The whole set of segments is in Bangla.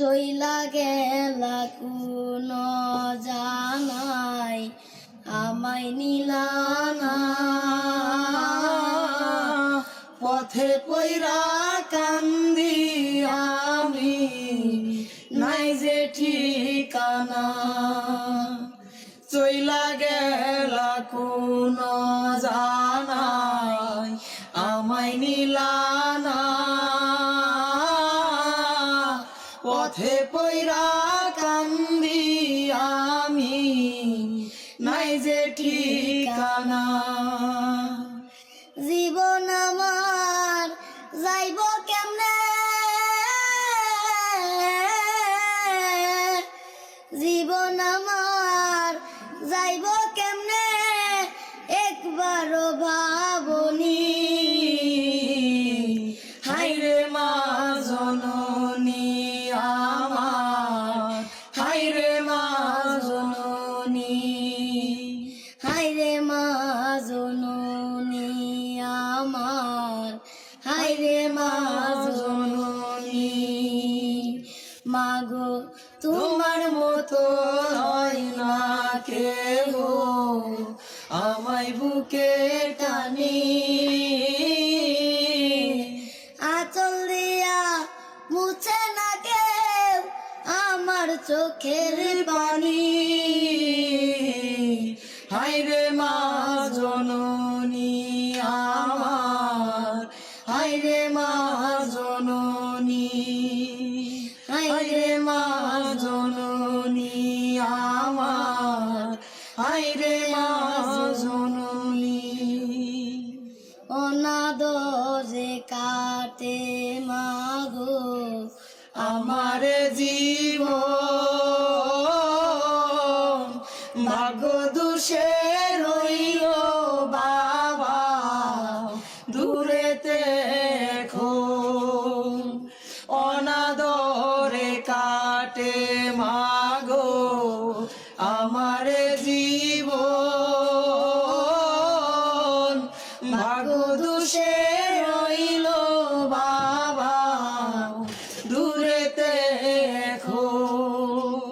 চইলা গেলা কোন জানাই আমায় নিলানা পথে পইরা কান্দি আমি নাই যে ঠিকানা চইলা গেলা কোন জানাই আমায় নিলানা পথে পইরা কান্দি আমি নাই যে ঠিকানা জীবন আমার যাইব কেমনে জীবন আমার যাইব কেমনে একবারও ভাবনি হায়রে মা জননী আমার হায়রে মা জননী হায়রে মা জননী আমার হায়রে মা জননী মাগো তোমার মতো হয় না কেহ আমায় বুকে টানি আঁচল দিয়া মুছে না কেউ আমার চোখের পানি হায়রে মা জননী আমার হায়রে মা জননী হায়রে মা জননী আমার হায়রে মা জননী অনাদরে কাটে মাগো আমার জীবন ভাগ্য দোষে রইল বাবা দূরেতে এখন অনাদরে কাটে মাগো আমার জীবন ভাগ্য দোষে রইল বাবা দূরেতে এখন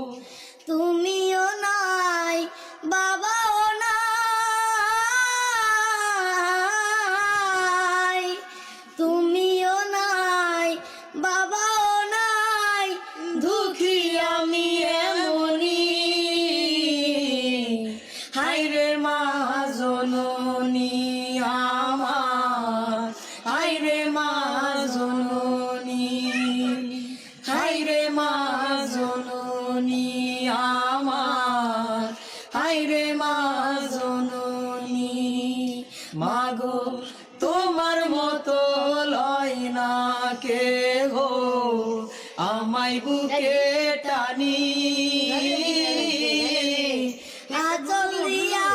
তুমিও নাই বাবাও নাই তুমিও নাই বাবাও নাই দুঃখী আমি এমনি হায়রে মা জননী আমার হায়রে মা জননী হায়রে মা জননী আমার হায়রে মা জননী মাগো তোমার মতো লয় না কেহ আমায় বুকে টানি আঁচল দিয়া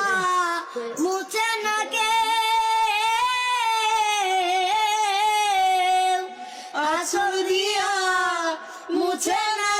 মুছে না কেউ আঁচল দিয়া মুছে না